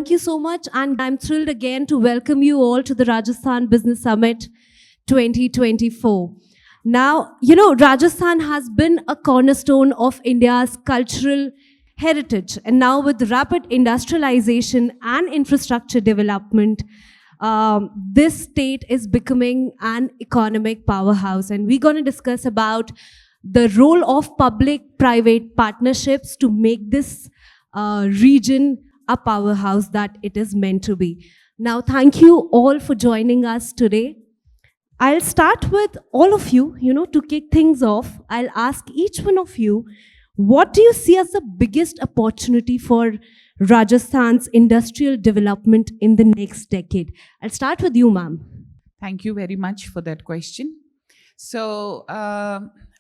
thank you so much. And I'm thrilled again to welcome you all to the Rajasthan Business Summit 2024. Now, Rajasthan has been a cornerstone of India's cultural heritage. And now with rapid industrialization and infrastructure development, this state is becoming an economic powerhouse. And we're going to discuss about the role of public-private partnerships to make this region a powerhouse that it is meant to be. Now, thank you all for joining us today. I'll start with all of you, to kick things off. I'll ask each one of you, what do you see as the biggest opportunity for Rajasthan's industrial development in the next decade? I'll start with you, ma'am. Thank you very much for that question. So,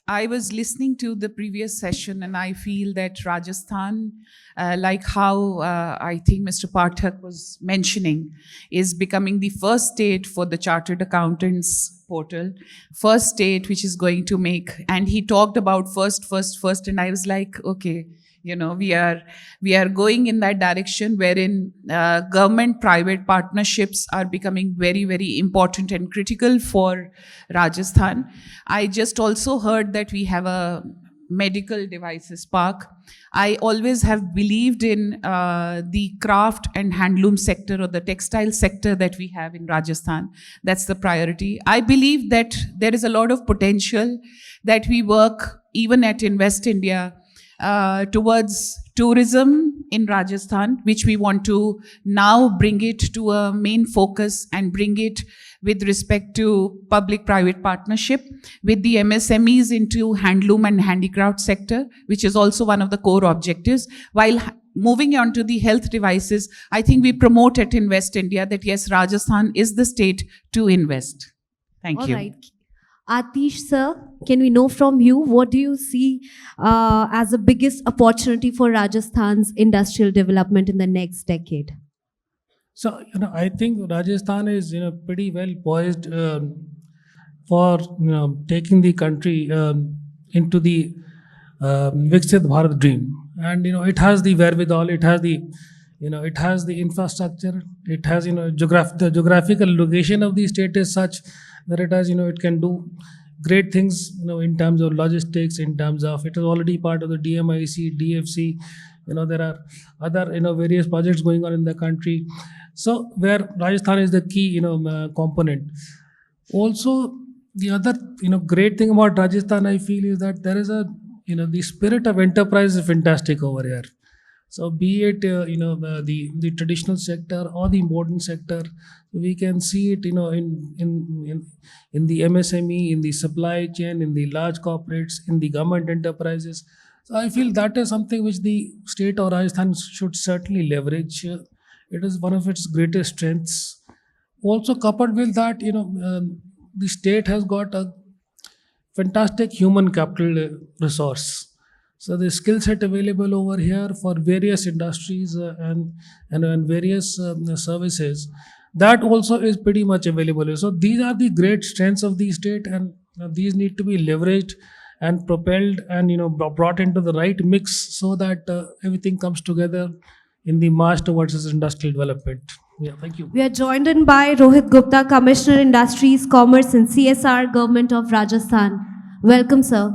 I was listening to the previous session and I feel that Rajasthan, like how I think Mr. Pathak was mentioning, is becoming the first state for the Chartered Accountants portal, first state which is going to make, and he talked about first, and I was like, okay, we are going in that direction wherein government-private partnerships are becoming very, very important and critical for Rajasthan. I just also heard that we have a medical devices park. I always have believed in the craft and handloom sector or the textile sector that we have in Rajasthan. That's the priority. I believe that there is a lot of potential that we work even at Invest India towards tourism in Rajasthan, which we want to now bring it to a main focus and bring it with respect to public-private partnership with the MSMEs into handloom and handicraft sector, which is also one of the core objectives. While moving on to the health devices, I think we promote at Invest India that yes, Rajasthan is the state to invest. Thank you. All right. Ateesh, sir, can we know from you, what do you see as the biggest opportunity for Rajasthan's industrial development in the next decade? So, I think Rajasthan is, pretty well poised for, taking the country into the Viksit Bharat dream. And, it has the wherewithal, it has the, it has the infrastructure, it has, the geographical location of the state is such that it has, it can do great things, in terms of logistics, in terms of, it is already part of the DMIC, DFC, there are other, various projects going on in the country. So, where Rajasthan is the key, component. Also, the other, great thing about Rajasthan, I feel, is that there is a, the spirit of enterprise is fantastic over here. So be it the traditional sector or the modern sector, we can see it in the MSME, in the supply chain, in the large corporates, in the government enterprises. So I feel that is something which the state of Rajasthan should certainly leverage. It is one of its greatest strengths. Also coupled with that, the state has got a fantastic human capital resource. So the skill set available over here for various industries and various services, that also is pretty much available. So these are the great strengths of the state, and these need to be leveraged and propelled and brought into the right mix so that everything comes together in the march towards this industrial development. Yeah, thank you. We are joined in by Rohit Gupta, Commissioner Industries, Commerce and CSR, Government of Rajasthan. Welcome, sir.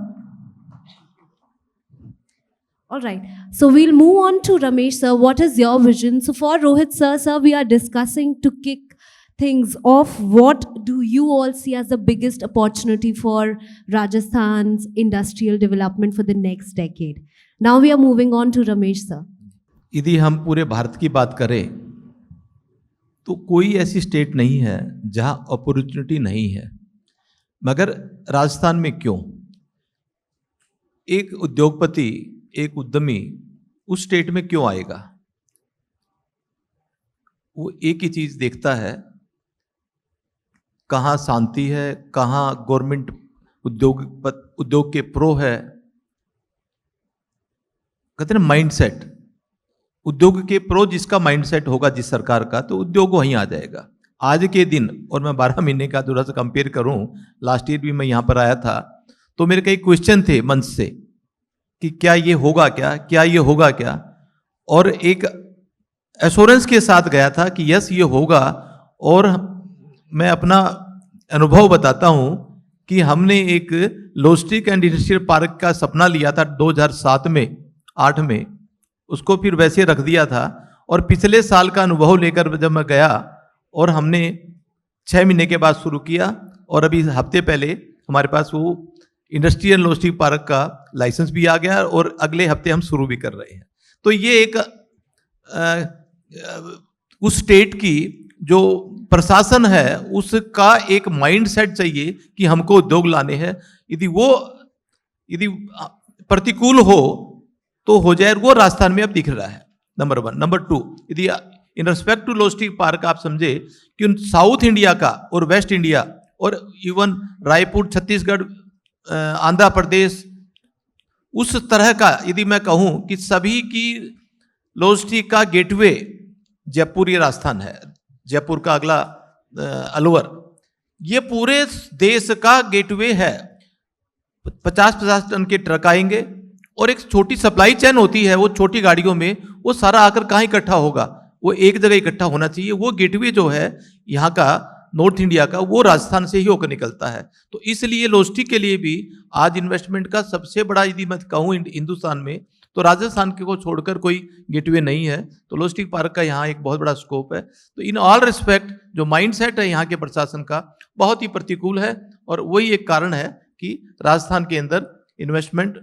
All right. So we'll move on to Ramesh, sir. What is your vision? So for Rohit, sir, we are discussing to kick things off. What do you all see as the biggest opportunity for Rajasthan's industrial development for the next decade? Now we are moving on to Ramesh, sir. यदि हम पूरे भारत की बात करें तो कोई ऐसी state नहीं है जहां अपॉर्चुनिटी नहीं है, मगर राजस्थान में क्यों? एक उद्योगपति, एक उद्यमी उस स्टेट में क्यों आएगा? वो एक ही चीज देखता है, कहाँ शांति है, कहाँ गवर्नमेंट उद्योग के प्रो है। कहते हैं माइंडसेट, उद्योग के प्रो जिसका माइंडसेट होगा जिस सरकार का, तो उद्योग वहीं आ जाएगा। आज के दिन, और मैं 12 महीने का थोड़ा सा कंपेयर करूं, लास्ट ईयर भी मैं यहाँ पर आया था, तो मेरे कई क्वेश्चन थे मंच से कि क्या ये होगा क्या, क्या ये होगा क्या। और एक एश्योरेंस के साथ गया था कि यस ये होगा। और मैं अपना अनुभव बताता हूं कि हमने एक लॉजिस्टिक एंड इंडस्ट्रियल पार्क का सपना लिया था 2007 में 8 में, उसको फिर वैसे रख दिया था। और पिछले साल का अनुभव लेकर जब मैं गया और हमने 6 महीने के बाद शुरू किया, और अभी हफ्ते पहले हमारे पास वो इंडस्ट्रियल लॉजिस्टिक पार्क का लाइसेंस भी आ गया और अगले हफ्ते हम शुरू भी कर रहे हैं। तो ये एक उस स्टेट की जो प्रशासन है उसका एक माइंड सेट चाहिए कि हमको उद्योग लाने हैं। यदि प्रतिकूल हो तो हो जाए, वो राजस्थान में अब दिख रहा है, नंबर 1। नंबर 2, यदि in respect to logistic park आप समझे कि साउथ इंडिया का और वेस्ट इंडिया और इवन रायपुर, छत्तीसगढ़, आंध्र प्रदेश, उस तरह का यदि मैं कहूं कि सभी की लॉजिस्टिक का गेटवे जयपुर, ये राजस्थान है, जयपुर का अगला अलवर, ये पूरे देश का गेटवे है। 50-50 टन के ट्रक आएंगे और एक छोटी सप्लाई चेन होती है, वो छोटी गाड़ियों में वो सारा आकर कहाँ इकट्ठा होगा, वो एक जगह इकट्ठा होना चाहिए। वो गेटवे जो है यहाँ का नॉर्थ इंडिया का, वो राजस्थान से ही होकर निकलता है। तो इसलिए लॉजिस्टिक के लिए भी आज इन्वेस्टमेंट का सबसे बड़ा यदि मैं कहूँ हिंदुस्तान में, तो राजस्थान के को छोड़कर कोई गेटवे नहीं है। तो लॉजिस्टिक पार्क का यहाँ एक बहुत बड़ा स्कोप है। तो इन ऑल रिस्पेक्ट जो माइंडसेट है यहाँ के प्रशासन का बहुत ही प्रतिकूल है, और वही एक कारण है कि राजस्थान के अंदर इन्वेस्टमेंट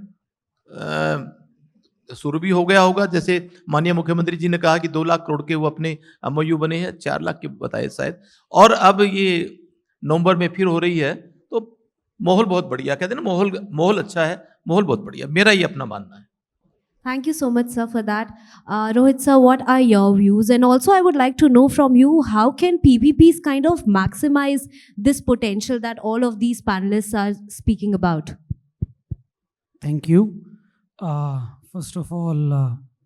शुरू भी हो गया होगा। जैसे माननीय मुख्यमंत्री जी ने कहा कि 2 लाख करोड़ के वो अपने एमओयू बने हैं, 4 लाख के बताए शायद, और अब ये नवंबर में फिर हो रही है। तो माहौल बहुत बढ़िया, कहते हैं ना, माहौल अच्छा है, माहौल बहुत बढ़िया, मेरा ये अपना मानना है। Thank you so much, sir, for that. Rohit, sir, what are your views? And also, I would like to know from you, how can PPPs kind of maximize this potential that all of these panelists are speaking about? Thank you. First of all,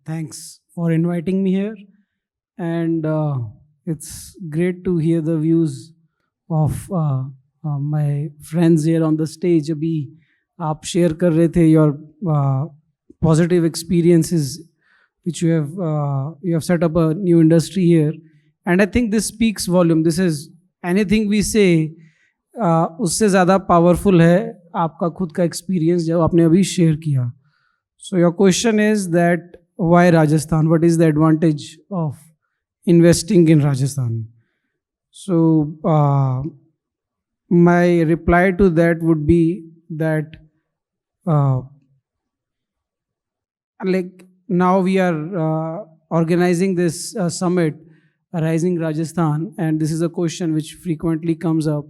thanks for inviting me here. And it's great to hear the views of my friends here on the stage. अभी आप share कर रहे थे your positive experiences which you have set up a new industry here, and I think this speaks volume. This is anything we say उससे ज़्यादा powerful है आपका खुद का experience जो आपने अभी share किया. So your question is that why Rajasthan? What is the advantage of investing in Rajasthan? So my reply to that would be that like now we are organizing this summit, Rising Rajasthan, and this is a question which frequently comes up.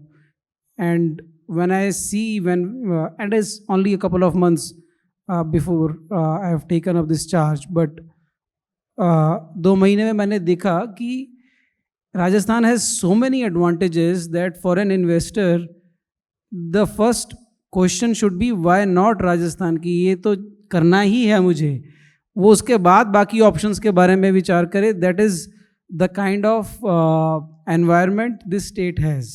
And when I see and it's only a couple of months before I have taken up this charge, but 2 महीने में मैंने देखा कि Rajasthan has so many advantages that for an investor the first question should be why not Rajasthan, कि ये तो करना ही है मुझे, वो उसके बाद बाकी ऑप्शंस के बारे में विचार करे. That is the kind of environment this state has.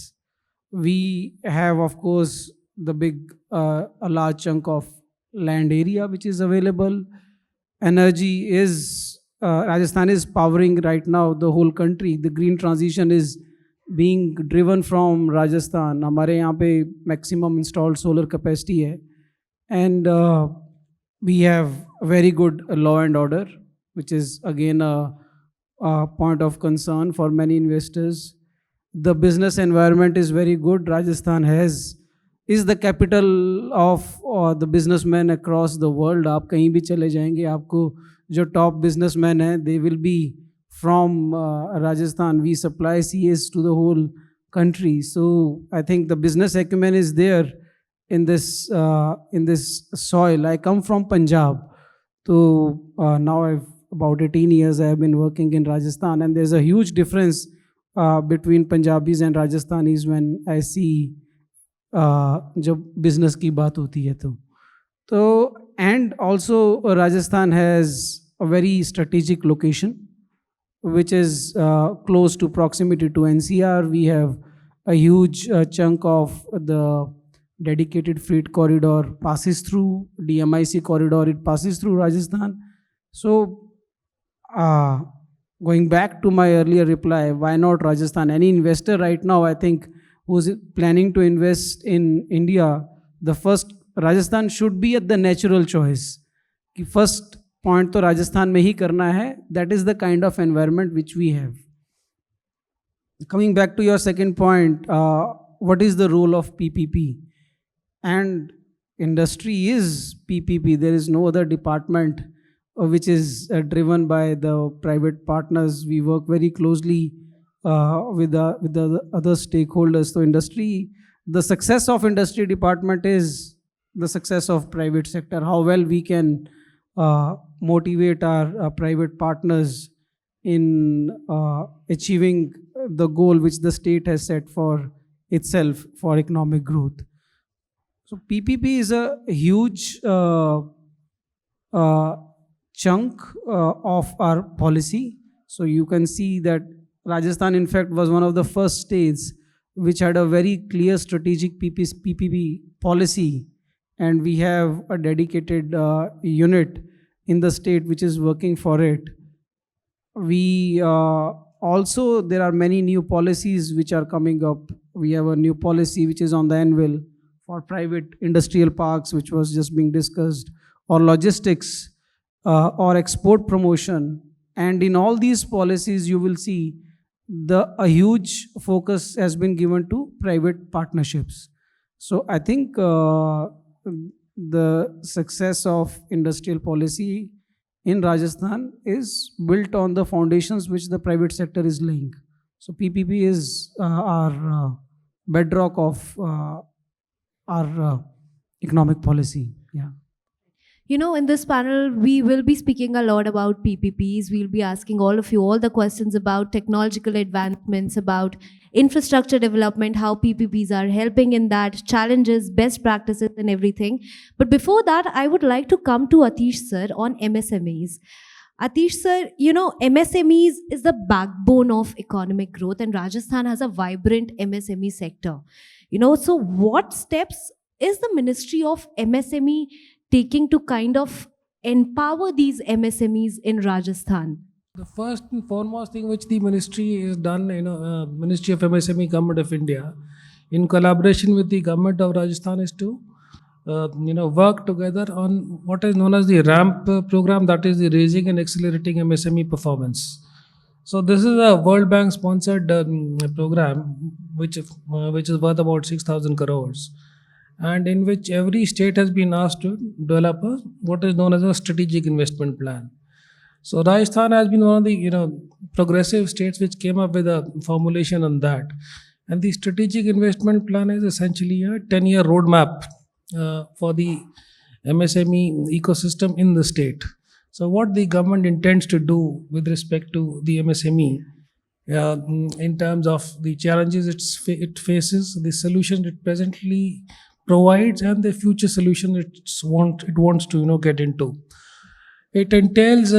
We have of course the big a large chunk of land area which is available. Energy is Rajasthan is powering right now the whole country. The green transition is being driven from Rajasthan. हमारे यहाँ पे maximum installed solar capacity है, and we have very good law and order, which is again a point of concern for many investors. The business environment is very good. Rajasthan is the capital of the businessmen across the world. आप कहीं भी चले जाएंगे, आपको जो top businessmen हैं, they will be from Rajasthan. We supply CS to the whole country. So I think the business acumen is there in this soil. I come from Punjab, so now I've about 18 years I have been working in Rajasthan, and there's a huge difference between Punjabis and Rajasthanis when I see जब business की बात होती है तो and also Rajasthan has a very strategic location which is close to proximity to NCR. We have a huge chunk of the dedicated freight corridor passes through DMIC corridor. It passes through Rajasthan. So going back to my earlier reply, why not Rajasthan? Any investor right now, I think, who's planning to invest in India, the first Rajasthan should be at the natural choice. कि first point तो राजस्थान में ही करना है. That is the kind of environment which we have. Coming back to your second point, what is the role of PPP? And industry is PPP. There is no other department which is driven by the private partners. We work very closely with the other stakeholders. So industry, the success of industry department is the success of private sector. How well we can motivate our private partners in achieving the goal which the state has set for itself for economic growth. So PPP is a huge chunk of our policy. So you can see that Rajasthan, in fact, was one of the first states which had a very clear strategic PPP policy, and we have a dedicated unit in the state which is working for it. We also, there are many new policies which are coming up. We have a new policy which is on the anvil for private industrial parks, which was just being discussed, or logistics, or export promotion. And in all these policies, you will see a huge focus has been given to private partnerships. So I think the success of industrial policy in Rajasthan is built on the foundations which the private sector is laying. So PPP is our bedrock of our economic policy. Yeah. You know, in this panel, we will be speaking a lot about PPPs. We'll be asking all of you all the questions about technological advancements, about infrastructure development, how PPPs are helping in that, challenges, best practices and everything. But before that, I would like to come to Ateesh sir on MSMEs. Ateesh sir, you know, MSMEs is the backbone of economic growth, and Rajasthan has a vibrant MSME sector. You know, so what steps is the Ministry of MSME taking to kind of empower these MSMEs in Rajasthan? The first and foremost thing which the ministry has done, Ministry of MSME, Government of India, in collaboration with the Government of Rajasthan, is to work together on what is known as the RAMP program, that is the Raising and Accelerating MSME Performance. So this is a World Bank sponsored program which is worth about 6,000 crores, and in which every state has been asked to develop what is known as a strategic investment plan. So Rajasthan has been one of the progressive states which came up with a formulation on that. And the strategic investment plan is essentially a 10-year roadmap for the MSME ecosystem in the state. So what the government intends to do with respect to the MSME in terms of the challenges it faces, the solution it presently provides, and the future solution it wants to get into. It entails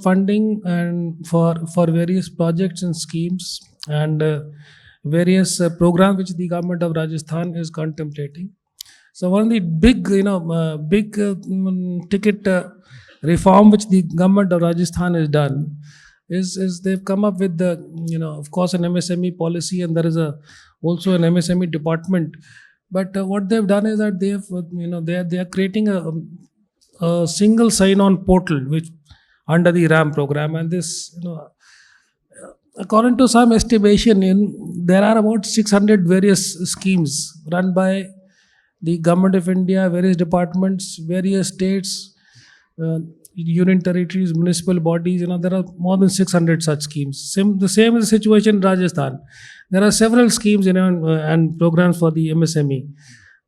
funding and for various projects and schemes and various programs which the government of Rajasthan is contemplating. So one of the big ticket reform which the government of Rajasthan has done is they've come up with the of course an MSME policy, and there is also an MSME department. But what they've done is that they are creating a single sign-on portal which under the RAM program, and this according to some estimation, there are about 600 various schemes run by the Government of India, various departments, various states, union territories, municipal bodies. There are more than 600 such schemes. The same is the situation in Rajasthan. There are several schemes and programs for the MSME.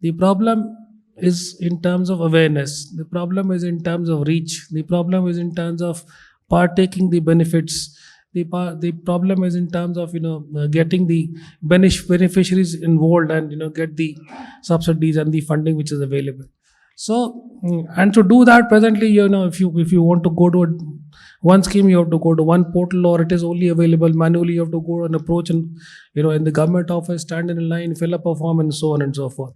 The problem is in terms of awareness. The problem is in terms of reach. The problem is in terms of partaking the benefits. The problem is in terms of getting the beneficiaries involved and get the subsidies and the funding which is available. So and to do that presently, if you want to go to one scheme, you have to go to one portal, or it is only available manually. You have to go and approach and in the government office, stand in a line, fill up a form, and so on and so forth.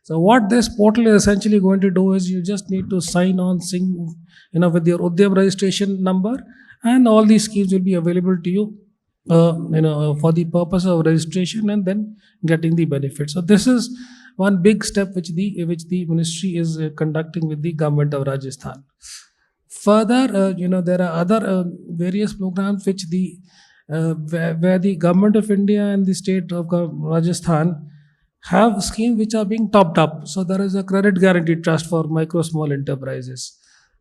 So what this portal is essentially going to do is you just need to sign on with your Udyam registration number and all these schemes will be available to you, for the purpose of registration and then getting the benefits. So this is one big step which the ministry is conducting with the government of Rajasthan. Further, there are other various programs which where the government of India and the state of Rajasthan have schemes which are being topped up. So there is a credit guarantee trust for micro small enterprises,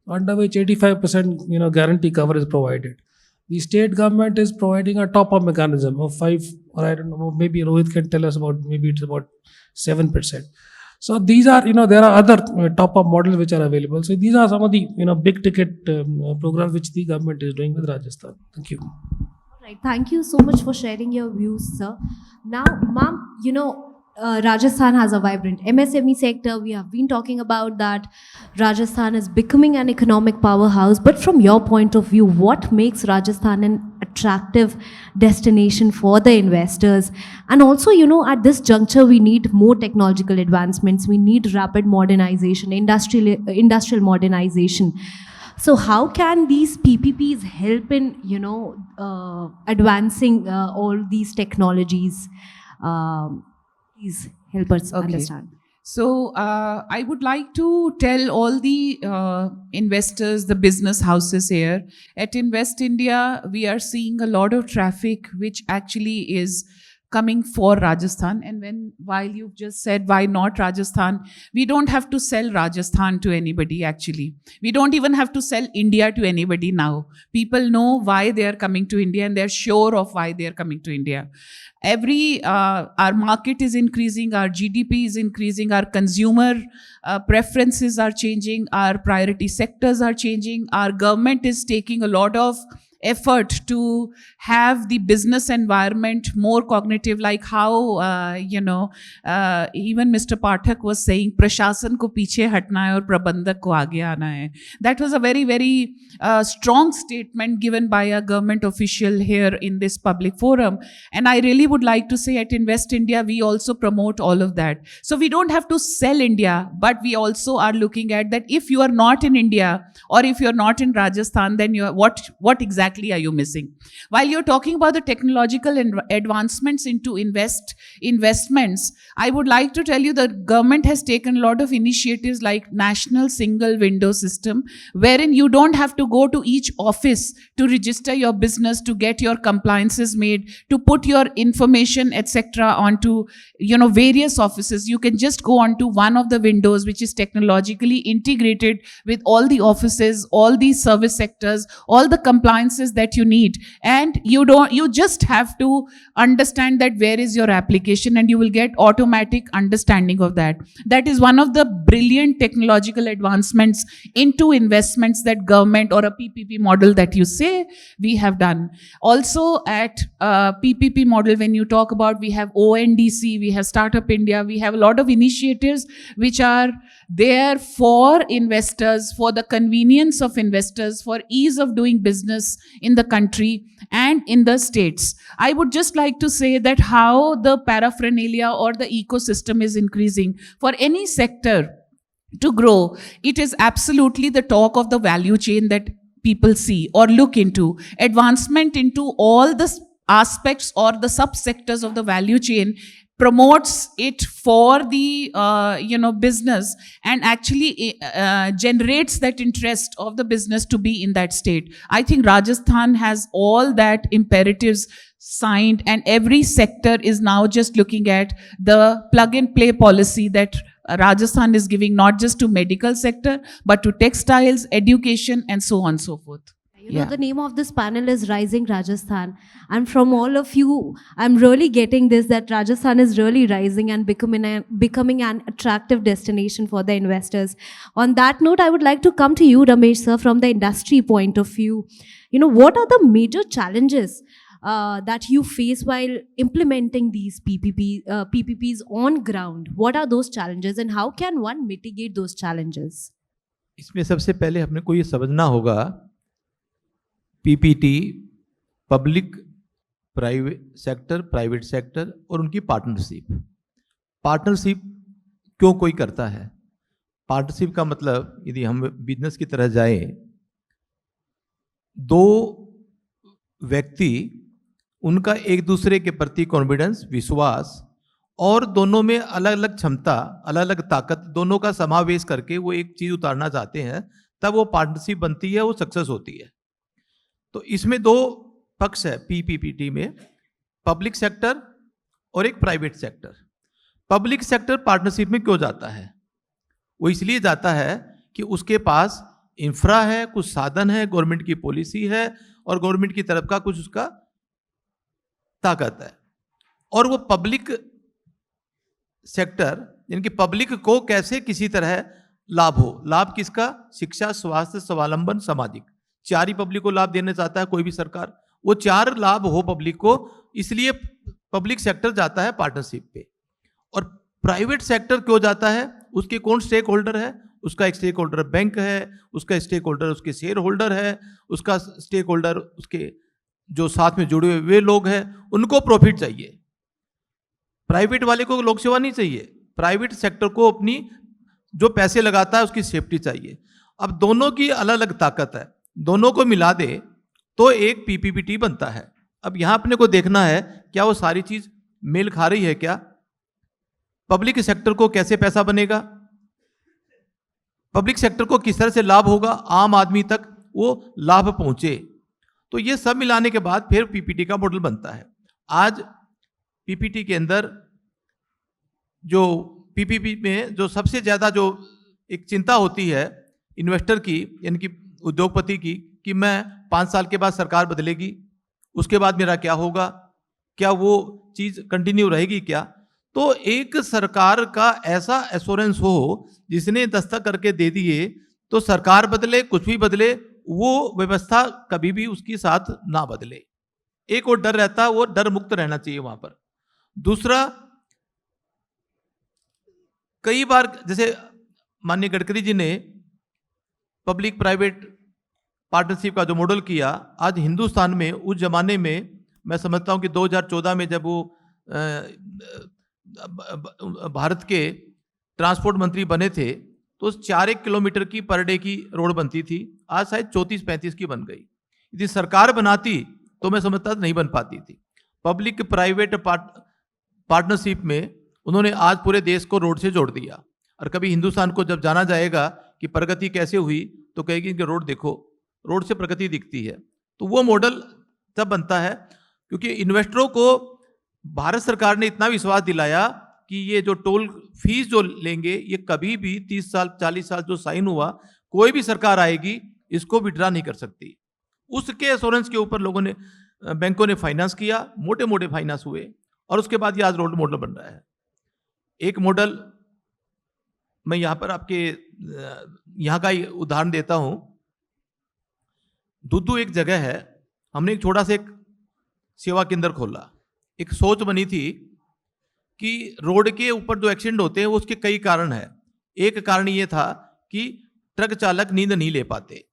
under which 85% guarantee cover is provided. The state government is providing a top-up mechanism of 5, or I don't know, maybe Rohit can tell us about, maybe it's about 7%. So these are, there are other top-up models which are available. So these are some of the, big ticket programs which the government is doing with Rajasthan. Thank you. All right. Thank you so much for sharing your views, sir. Now, ma'am, Rajasthan has a vibrant MSME sector. We have been talking about that. Rajasthan is becoming an economic powerhouse. But from your point of view, what makes Rajasthan an attractive destination for the investors? And also, at this juncture, we need more technological advancements. We need rapid modernization, industrial modernization. So how can these PPPs help in, advancing all these technologies? Please help us understand. So I would like to tell all the investors, the business houses here, at Invest India, we are seeing a lot of traffic which actually is coming for Rajasthan. And while you've just said, why not Rajasthan? We don't have to sell Rajasthan to anybody, actually. We don't even have to sell India to anybody now. People know why they are coming to India, and they're sure of why they are coming to India. Our market is increasing, our GDP is increasing, our consumer preferences are changing, our priority sectors are changing, our government is taking a lot of effort to have the business environment more cognitive, like how even Mr. Pathak was saying, prashasan ko piche hatna hai aur prabandhak ko aage aana hai. That was a very, very strong statement given by a government official here in this public forum. And I really would like to say, at Invest India, we also promote all of that. So we don't have to sell India, but we also are looking at that if you are not in India, or if you're not in Rajasthan, then what exactly are you missing? While you're talking about the technological advancements into investments, I would like to tell you the government has taken a lot of initiatives like National Single Window System, wherein you don't have to go to each office to register your business, to get your compliances made, to put your information, etc. onto various offices. You can just go onto one of the windows, which is technologically integrated with all the offices, all the service sectors, all the compliances that you need. And you just have to understand that where is your application, and you will get automatic understanding of that. That is one of the brilliant technological advancements into investments that government, or a PPP model that you say we have done. Also at PPP model, when you talk about, we have ONDC, we have Startup India, we have a lot of initiatives which are there for investors, for the convenience of investors, for ease of doing business in the country and in the states. I would just like to say that how the paraphernalia or the ecosystem is increasing for any sector to grow. It is absolutely the talk of the value chain that people see or look into. Advancement into all the aspects or the subsectors of the value chain promotes it for the business, and actually generates that interest of the business to be in that state. I think Rajasthan has all that imperatives signed, and every sector is now just looking at the plug and play policy that Rajasthan is giving, not just to medical sector, but to textiles, education, and so on and so forth. The name of this panel is Rising Rajasthan. And from all of you, I'm really getting this, that Rajasthan is really rising and becoming an attractive destination for the investors. On that note, I would like to come to you, Ramesh sir, from the industry point of view. What are the major challenges that you face while implementing these PPPs on ground? What are those challenges, and how can one mitigate those challenges? इसमें सबसे पहले हमने को ये समझना होगा, PPT public private sector और उनकी पार्टनरशिप क्यों कोई करता है? पार्टनरशिप का मतलब, यदि हम बिजनेस की तरह जाएं, दो व्यक्ति, उनका एक दूसरे के प्रति कॉन्फिडेंस, विश्वास, और दोनों में अलग अलग क्षमता, अलग अलग ताकत, दोनों का समावेश करके वो एक चीज उतारना चाहते हैं, तब वो पार्टनरशिप बनती है, वो सक्सेस होती है। तो इसमें दो पक्ष है पीपीपीटी में, पब्लिक सेक्टर और एक private sector. Public sector partnership में क्यों जाता है? वो इसलिए जाता है कि उसके पास इंफ्रा है, कुछ साधन है, गवर्नमेंट की पॉलिसी है और गवर्नमेंट की तरफ का कुछ उसका ताकत है। और वो पब्लिक सेक्टर, यानी कि पब्लिक को कैसे किसी तरह लाभ हो। लाभ किसका? शिक्षा, स्वास्थ्य, स्वावलंबन, सामाजिक। चार ही पब्लिक को लाभ देना चाहता है कोई भी सरकार, वो चार लाभ हो पब्लिक को, इसलिए पब्लिक सेक्टर जाता है पार्टनरशिप पे। और प्राइवेट सेक्टर क्यों जाता है? उसके कौन स्टेक होल्डर है? उसका एक स्टेक होल्डर बैंक है, उसका स्टेक होल्डर उसके शेयर होल्डर है, उसका स्टेक होल्डर उसके जो साथ में जुड़े हुए वे लोग हैं, उनको प्रॉफिट चाहिए। प्राइवेट वाले को लोक सेवा नहीं चाहिए, प्राइवेट सेक्टर को अपनी जो पैसे लगाता है उसकी सेफ्टी चाहिए। अब दोनों की अलग अलग ताकत है, दोनों को मिला दे तो एक पीपीपीटी बनता है। अब यहां अपने को देखना है क्या वो सारी चीज मेल खा रही है क्या? पब्लिक सेक्टर को कैसे पैसा बनेगा, पब्लिक सेक्टर को किस तरह से लाभ होगा, आम आदमी तक वो लाभ पहुंचे, तो ये सब मिलाने के बाद फिर पीपीटी का मॉडल बनता है। आज पीपीटी के अंदर जो पीपीपी में जो सबसे ज्यादा जो एक चिंता होती है इन्वेस्टर की, यानी कि उद्योगपति की, कि मैं 5 साल के बाद सरकार बदलेगी, उसके बाद मेरा क्या होगा, क्या वो चीज कंटिन्यू रहेगी क्या? तो एक सरकार का ऐसा एश्योरेंस हो जिसने दस्तक करके दे दिए तो सरकार बदले कुछ भी बदले, वो व्यवस्था कभी भी उसके साथ ना बदले। एक और डर रहता है, वो डर मुक्त रहना चाहिए वहां पर। दूसरा, कई बार जैसे माननीय गडकरी जी ने पब्लिक प्राइवेट पार्टनरशिप का जो मॉडल किया, आज हिंदुस्तान में उस जमाने में मैं समझता हूं कि 2014 में जब वो भारत के ट्रांसपोर्ट मंत्री बने थे तो 4 किलोमीटर की पर डे की रोड बनती थी, आज शायद 34-35 की बन गई। यदि सरकार बनाती तो मैं समझता नहीं बन पाती थी। पब्लिक प्राइवेट पार्टनरशिप में उन्होंने आज पूरे देश को रोड से जोड़ दिया। और कभी हिंदुस्तान को जब जाना जाएगा कि प्रगति कैसे हुई तो कहेगी कि रोड देखो, रोड से प्रगति दिखती है। तो वो मॉडल तब बनता है क्योंकि इन्वेस्टरों को भारत सरकार ने इतना विश्वास दिलाया कि ये जो टोल फीस जो लेंगे ये कभी भी 30 साल 40 साल जो साइन हुआ, कोई भी सरकार आएगी इसको विड्रा नहीं कर सकती। उसके एश्योरेंस के ऊपर लोगों ने, बैंकों ने फाइनेंस किया, मोटे मोटे फाइनेंस हुए और उसके बाद ये आज रोड मॉडल बन रहा है। एक मॉडल मैं यहां पर आपके यहां का उदाहरण देता हूं। दुद्दू एक जगह है, हमने एक छोटा सा एक सेवा केंद्र खोला। एक सोच बनी थी कि रोड के ऊपर जो एक्सीडेंट होते हैं वो उसके कई कारण है। एक कारण ये था कि ट्रक चालक नींद नहीं ले पाते,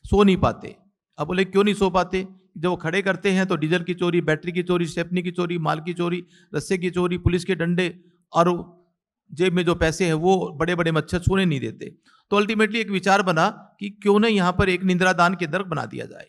सो नहीं पाते। अब बोले क्यों नहीं सो पाते? जब वो खड़े करते हैं तो डीजल की चोरी, बैटरी की चोरी, स्टेपनी की चोरी, माल की चोरी, रस्से की चोरी, पुलिस के डंडे, और जेब में जो पैसे हैं वो बड़े बड़े मच्छर छूने नहीं देते। तो अल्टीमेटली एक विचार बना कि क्यों ना यहाँ पर एक निद्रादान केंद्र बना दिया जाए।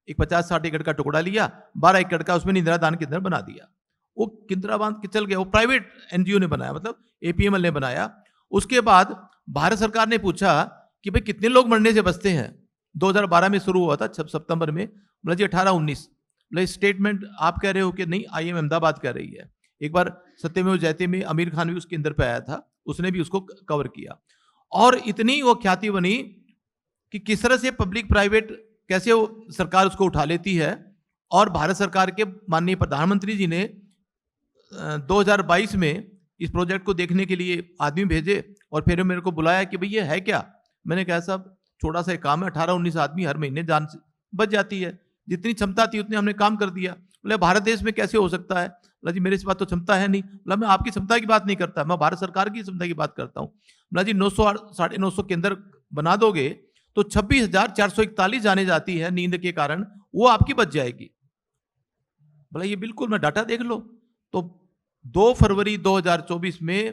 एक 50-60 एकड़ का टुकड़ा लिया, 12 एकड़ का उसमें निद्रादान केंद्र बना दिया। वो केंद्र बांध के चल गया। वो प्राइवेट एनजीओ ने बनाया, मतलब एपीएमएल ने बनाया। उसके बाद भारत सरकार ने पूछा कि भाई कितने लोग मरने से बचते हैं। 2012 में शुरू हुआ था सितंबर में, बोला जी 18-19। बोले स्टेटमेंट आप कह रहे हो कि नहीं, आईएम अहमदाबाद कह रही है। एक बार सत्यमेव जयते में आमिर खान भी उसके अंदर पे आया था, उसने भी उसको कवर किया। और इतनी वो ख्याति बनी कि किस तरह से पब्लिक प्राइवेट कैसे वो सरकार उसको उठा लेती है। और भारत सरकार के माननीय प्रधानमंत्री जी ने 2022 में इस प्रोजेक्ट को देखने के लिए आदमी भेजे और फिर मेरे को बुलाया कि भाई ये है क्या। मैंने कहा साहब छोटा सा काम है, 18-19 आदमी हर महीने जान बच जाती है, जितनी क्षमता थी उतनी हमने काम कर दिया। बोले भारत देश में कैसे हो सकता है? बोला जी मेरे इस बात तो क्षमता है नहीं। बोला मैं आपकी क्षमता की बात नहीं करता, मैं भारत सरकार की क्षमता की बात करता हूँ। बोला जी 900-950 केंद्र बना दोगे तो 26,441 जाने जाती है नींद के कारण, वो आपकी बच जाएगी। बोला ये बिल्कुल, मैं डाटा देख लो। तो 2 फरवरी 2024 में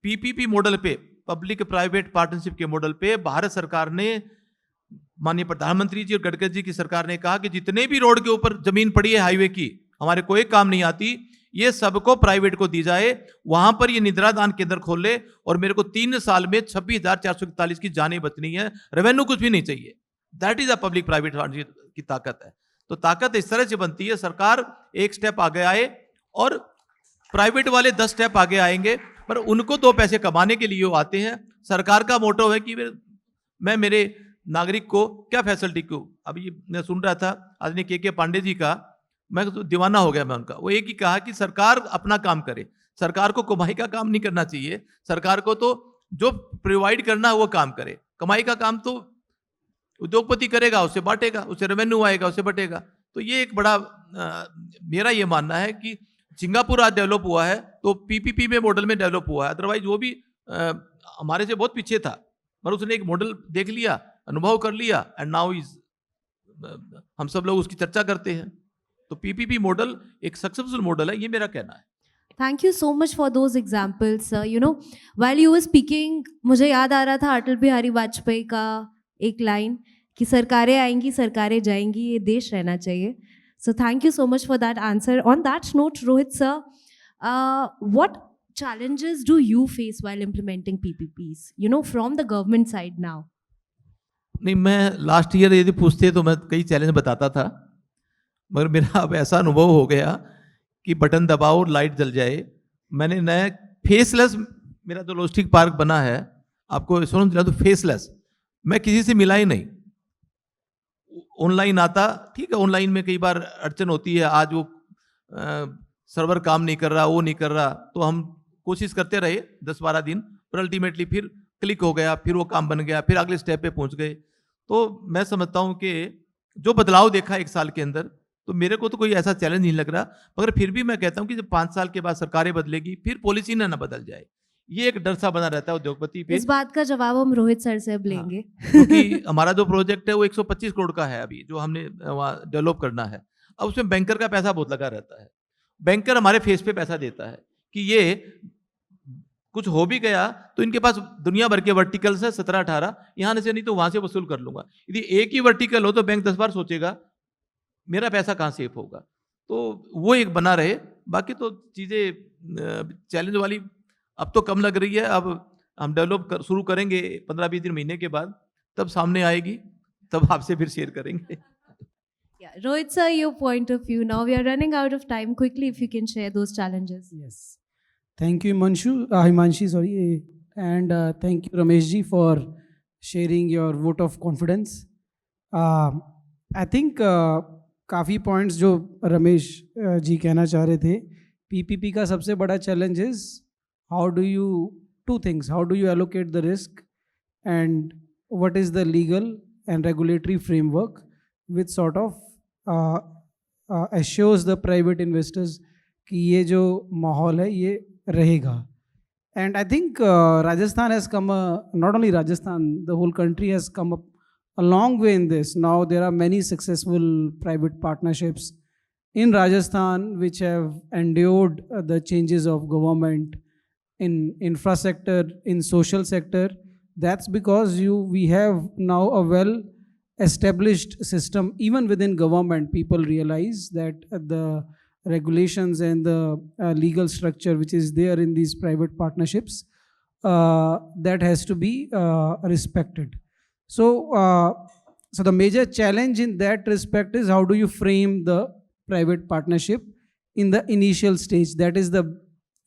पीपीपी मॉडल पे, पब्लिक प्राइवेट पार्टनरशिप के मॉडल पे भारत सरकार ने माननीय प्रधानमंत्री जी और गडकरी जी की सरकार ने कहा कि जितने भी रोड के ऊपर जमीन पड़ी है हाईवे की, हमारे कोई काम नहीं आती, ये सबको प्राइवेट को दी जाए, वहां पर ये निद्रा दान केंद्र खोल ले, और मेरे को 3 साल में 26,441 की जानें बचनी है, रेवेन्यू कुछ भी नहीं चाहिए। That is a public private partnership की ताकत है। तो ताकत इस तरह से बनती है, सरकार एक स्टेप आगे आए और प्राइवेट वाले 10 स्टेप आगे आएंगे, पर उनको 2 पैसे कमाने के लिए वो आते हैं। सरकार का मोटो है कि मैं मेरे नागरिक को क्या फैसिलिटी को, अभी मैं सुन रहा था आदरणीय के पांडे जी का, मैं तो दीवाना हो गया मैं उनका। वो एक ही कहा कि सरकार अपना काम करे, सरकार को कमाई का काम नहीं करना चाहिए, सरकार को तो जो प्रोवाइड करना है वो काम करे, कमाई का काम तो उद्योगपति करेगा, उससे बांटेगा, उससे रेवेन्यू आएगा, उससे बटेगा। तो ये एक बड़ा मेरा ये मानना है कि सिंगापुर आज डेवलप हुआ है तो पीपीपी में मॉडल में डेवलप हुआ है, अदरवाइज वो भी हमारे से बहुत पीछे था, पर उसने एक मॉडल देख लिया, अनुभव कर लिया, एंड नाउ इज हम सब लोग उसकी चर्चा करते हैं। तो पीपीपी मॉडल एक सक्सेसफुल मॉडल है, ये मेरा कहना है। Thank you so much for those examples. While you were speaking, मुझे याद आ रहा था अटल बिहारी वाजपेयी का एक लाइन कि सरकारें आएंगी सरकारें जाएंगी, ये देश रहना चाहिए. So thank you so much for that answer. On that note, Rohit sir, what challenges do you face while implementing PPPs? From the government side now. नहीं, मैं लास्ट ईयर यदि पूछते तो मैं कई चैलेंज बताता था, मगर मेरा अब ऐसा अनुभव हो गया कि बटन दबाओ लाइट जल जाए। मैंने नया फेसलेस, मेरा जो लॉजिस्टिक पार्क बना है, आपको सुनो दिला तो फेसलेस, मैं किसी से मिला ही नहीं, ऑनलाइन आता, ठीक है, ऑनलाइन में कई बार अड़चन होती है, आज वो सर्वर काम नहीं कर रहा, वो नहीं कर रहा, तो हम कोशिश करते रहे 10-12 दिन, पर अल्टीमेटली फिर क्लिक हो गया, फिर वो काम बन गया, फिर अगले स्टेप पे पहुंच गए। तो मैं समझता हूं कि जो बदलाव देखा 1 साल के अंदर, तो मेरे को तो कोई ऐसा चैलेंज नहीं लग रहा, मगर फिर भी मैं कहता हूं कि जब 5 साल के बाद सरकारें बदलेगी, फिर पॉलिसी ना बदल जाए, ये एक डर सा बना रहता है उद्योगपति पे। इस बात का जवाब हम रोहित सर से अब लेंगे। क्योंकि हमारा जो प्रोजेक्ट है वो 125 करोड़ का है अभी, जो हमने वहाँ डेवलप करना है। अब उसमें बैंकर का पैसा बहुत लगा रहता है, बैंकर हमारे फेस पे पैसा देता है कि ये कुछ हो भी गया तो इनके पास दुनिया भर के वर्टिकल्स है 17-18, यहाँ से नहीं तो वहां से वसूल कर लूंगा। यदि एक ही वर्टिकल हो तो बैंक 10 बार सोचेगा मेरा पैसा कहाँ सेफ होगा, तो वो एक बना रहे। बाकी तो चीजें चैलेंज वाली अब तो कम लग रही है, अब हम डेवलप शुरू करेंगे 15-20 दिन महीने के बाद, तब सामने आएगी, तब आपसे फिर शेयर करेंगे। Yeah, Rohit sir, your point of view. Now we are running out of time. Quickly, if you can share those challenges. Yes. Thank you, Hemanshi, sorry. And thank you, Ramesh ji, for sharing your vote of confidence. I think काफ़ी points जो रमेश जी कहना चाह रहे थे, PPP का सबसे बड़ा challenge is how do you two things, how do U allocate the risk and what is the legal and regulatory framework which sort of assures the private investors कि ये जो माहौल है ये रहेगा. And I think Rajasthan has come, not only Rajasthan, the whole country has come up a long way in this. Now there are many successful private partnerships in Rajasthan which have endured the changes of government in infrastructure, in social sector. That's because we have now a well established system. Even within government, people realize that the regulations and the legal structure which is there in these private partnerships, that has to be respected. So the major challenge in that respect is how do you frame the private partnership in the initial stage, that is the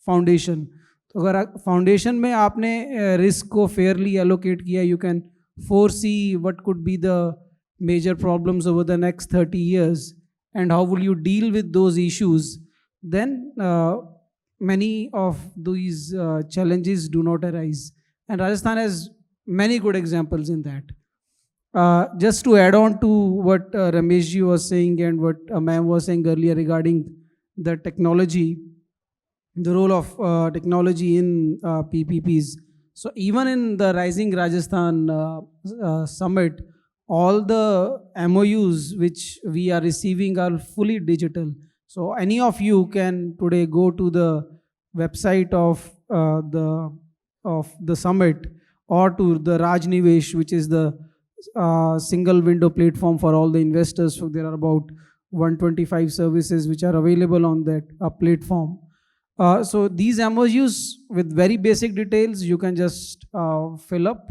foundation. तो अगर foundation में आपने risk को fairly allocate किया, you can foresee what could be the major problems over the next 30 years and how will you deal with those issues, then many of these challenges do not arise. And Rajasthan has many good examples in that. Just to add on to what Ramesh ji was saying and what ma'am was saying earlier regarding the technology, the role of technology in PPPs. So even in the Rising Rajasthan Summit, all the MOUs which we are receiving are fully digital. So any of you can today go to the website of the summit or to the Raj Nivesh, which is the single window platform for all the investors. So there are about 125 services which are available on that platform. So these MOUs with very basic details you can just fill up,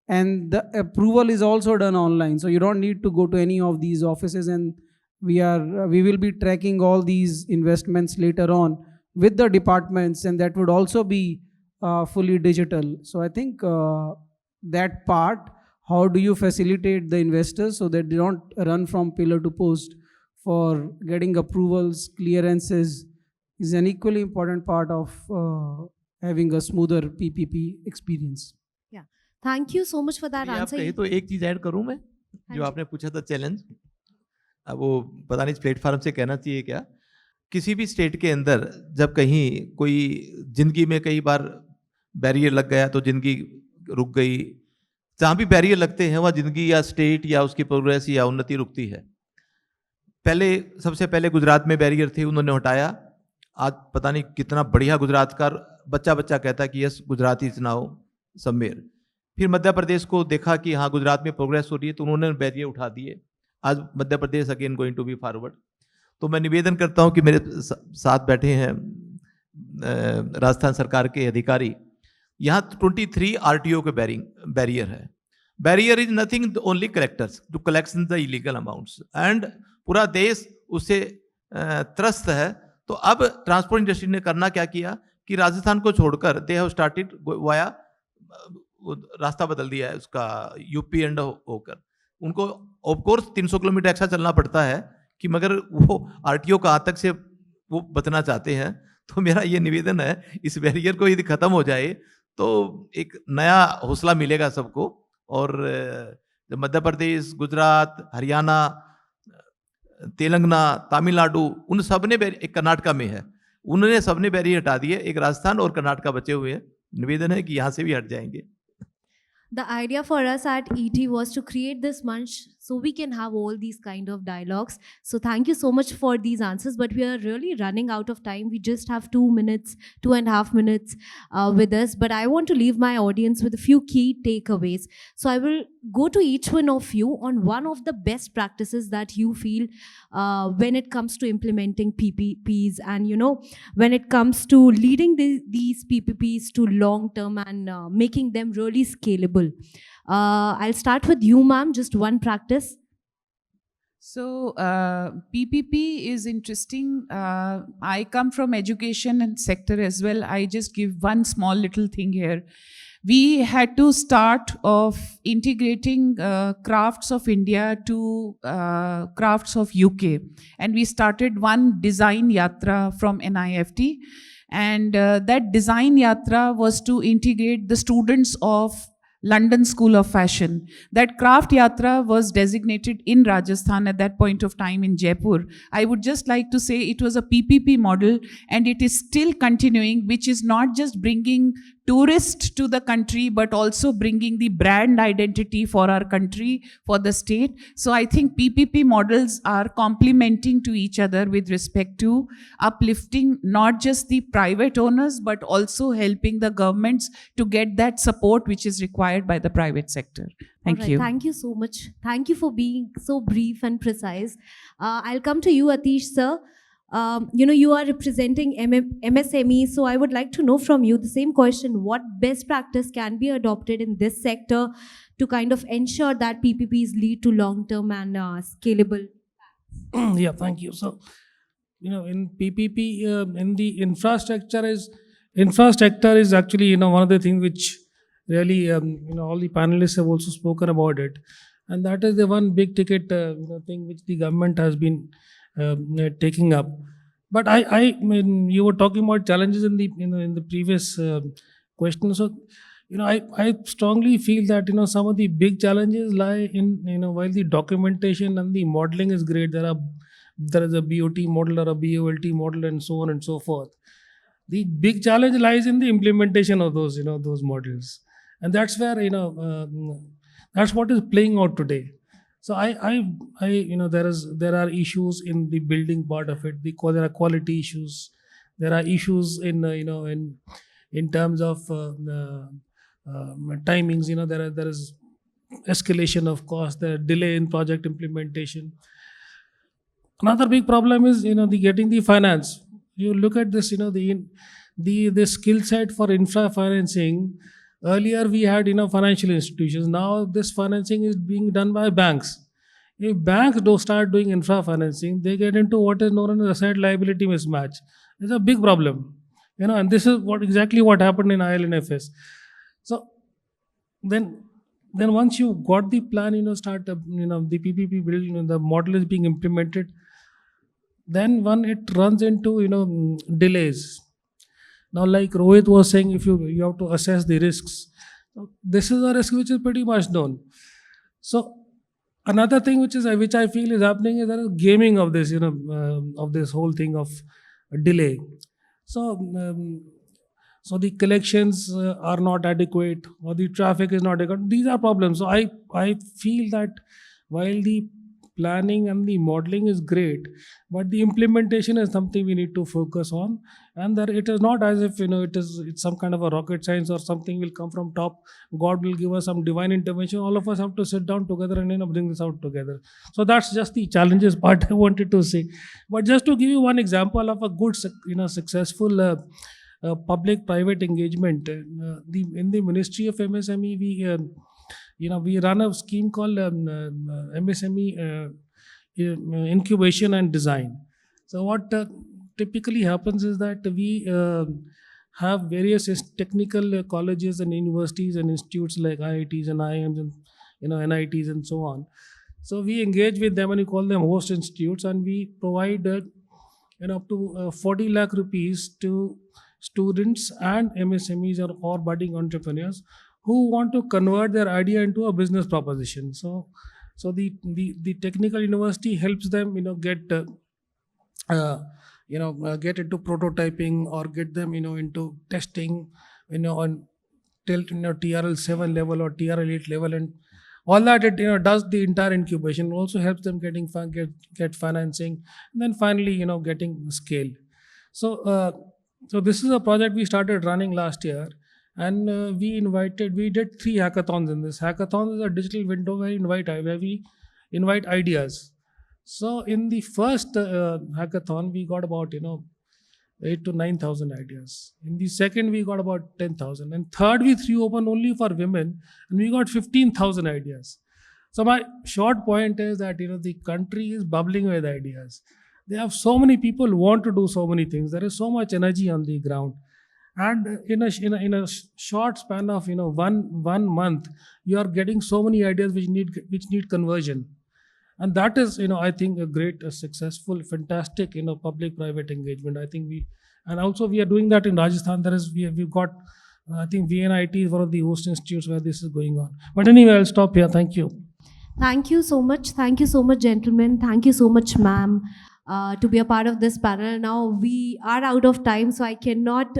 and the approval is also done online. So you don't need to go to any of these offices, and we will be tracking all these investments later on with the departments, and that would also be fully digital. So I think that part, how do you facilitate the investors so that they don't run from pillar to post for getting approvals, clearances, is an equally important part of having a smoother PPP experience. Yeah. Thank you so much for that आप answer. कहे तो एक चीज add करूं मैं, हाँ जो जी। आपने पूछा था चैलेंज, अब वो पता नहीं इस प्लेटफॉर्म से कहना चाहिए क्या। किसी भी स्टेट के अंदर जब कहीं कोई जिंदगी में कई बार बैरियर लग गया तो जिंदगी रुक गई, जहाँ भी बैरियर लगते हैं वहाँ जिंदगी या स्टेट या उसकी प्रोग्रेस या उन्नति रुकती है। पहले सबसे पहले गुजरात में बैरियर थे, उन्होंने हटाया। आज पता नहीं कितना बढ़िया गुजरात का बच्चा कहता है कि yes Gujarat is now somewhere. फिर मध्य प्रदेश को देखा कि हाँ गुजरात में प्रोग्रेस हो रही है, तो उन्होंने बैरियर उठा दिए। आज Madhya Pradesh again going to be forward. तो मैं निवेदन करता हूँ कि मेरे साथ बैठे हैं राजस्थान सरकार के अधिकारी, यहाँ 23 RTO के बैरियर है। Barrier is nothing only collectors to collection the illegal amounts, and पूरा देश उससे त्रस्त है। तो अब ट्रांसपोर्ट इंडस्ट्री ने करना क्या किया कि राजस्थान को छोड़कर दे हैव स्टार्टेड वाया, रास्ता बदल दिया है उसका यूपी एंड होकर। उनको ऑफ कोर्स 300 किलोमीटर एक्स्ट्रा चलना पड़ता है कि मगर वो RTO कहाँ तक से वो बचना चाहते हैं। तो मेरा ये निवेदन है, इस बैरियर को यदि खत्म हो जाए तो एक नया हौसला मिलेगा सबको। और मध्य प्रदेश, गुजरात, हरियाणा, तेलंगाना, तमिलनाडु, उन सब ने एक कर्नाटका में है, उन्होंने सबने बैरियर हटा दिए, एक राजस्थान और कर्नाटका बचे हुए हैं। निवेदन है कि यहाँ से भी हट जाएंगे। The idea for us at ET was to create this munch so we can have all these kind of dialogues. So thank you so much for these answers, but we are really running out of time. We just have 2.5 minutes with us, but I want to leave my audience with a few key takeaways. So I will go to each one of you on one of the best practices that you feel when it comes to implementing PPPs, and when it comes to leading these PPPs to long term and making them really scalable. I'll start with you, ma'am. Just one practice. So PPP is interesting. I come from education and sector as well. I just give one small little thing here. We had to start of integrating crafts of India to crafts of UK. And we started one design yatra from NIFT. And that design yatra was to integrate the students of London School of Fashion. That craft yatra was designated in Rajasthan at that point of time in Jaipur. I would just like to say it was a PPP model, and it is still continuing, which is not just bringing tourists to the country, but also bringing the brand identity for our country, for the state. So I think PPP models are complementing to each other with respect to uplifting not just the private owners, but also helping the governments to get that support which is required by the private sector. Thank All right, you. Thank you so much. Thank you for being so brief and precise. I'll come to you, Ateesh, sir. You are representing MSME, so I would like to know from you the same question. What best practice can be adopted in this sector to kind of ensure that PPPs lead to long-term and scalable? Yeah, thank you. So, in PPP, in the infrastructure is actually, one of the things which really, all the panelists have also spoken about it. And that is the one big ticket, thing which the government has been taking up. But I mean, you were talking about challenges in the previous question. So, I strongly feel that some of the big challenges lie in while the documentation and the modeling is great, there is a BOT model or a BOLT model and so on and so forth. The big challenge lies in the implementation of those those models, and that's where that's what is playing out today. So I there are issues in the building part of it. There are quality issues. There are issues in in terms of timings. There is escalation of cost, the delay in project implementation. Another big problem is, the getting the finance. You look at this, the skill set for infra financing. Earlier we had, financial institutions. Now this financing is being done by banks. If banks do start doing infra financing, they get into what is known as asset liability mismatch. It's a big problem, and this is exactly what happened in ILNFS. So then once you got the plan, start the PPP build, the model is being implemented. Then when it runs into delays. Now, like Rohit was saying, if you have to assess the risks. So this is a risk which is pretty much known. So another thing which I feel is happening is there is gaming of this, of this whole thing of delay. So the collections are not adequate, or the traffic is not adequate. These are problems. So I feel that while the planning and the modeling is great, but the implementation is something we need to focus on. And that it is not as if it's some kind of a rocket science or something will come from top. God will give us some divine intervention. All of us have to sit down together and bring this out together. So that's just the challenges part I wanted to say. But just to give you one example of a good successful public-private engagement, in the Ministry of MSME, we run a scheme called MSME incubation and design. So what typically happens is that we have various technical colleges and universities and institutes like IITs and IIMs and NITs and so on. So we engage with them and we call them host institutes, and we provide up to 40 lakh rupees to students and MSMEs or budding entrepreneurs who want to convert their idea into a business proposition. So the technical university helps them get into prototyping, or get them into testing on till TRL 7 level or TRL 8 level, and all that it does the entire incubation. Also helps them get financing, and then finally getting scale. So this is a project we started running last year, and we did 3 hackathons in this. Hackathon is a digital window where we invite ideas. So in the first hackathon, we got about 8 to 9,000 ideas. In the second, we got about 10,000. And third, we threw open only for women, and we got 15,000 ideas. So my short point is that the country is bubbling with ideas. They have so many people who want to do so many things. There is so much energy on the ground, and in a short span of one month, you are getting so many ideas which need conversion, and that is I think a great, successful, fantastic public-private engagement. I think we are doing that in Rajasthan. We've got I think VNIT is one of the host institutes where this is going on. But anyway, I'll stop here. Thank you. Thank you so much. Thank you so much, gentlemen. Thank you so much, ma'am, to be a part of this panel. Now we are out of time, so I cannot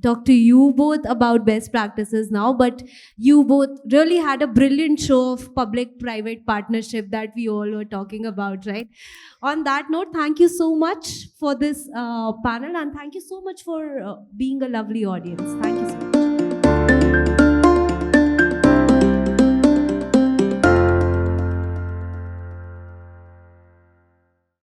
talk to you both about best practices now, but you both really had a brilliant show of public-private partnership that we all were talking about, right? On that note, thank you so much for this panel, and thank you so much for being a lovely audience. Thank you so much.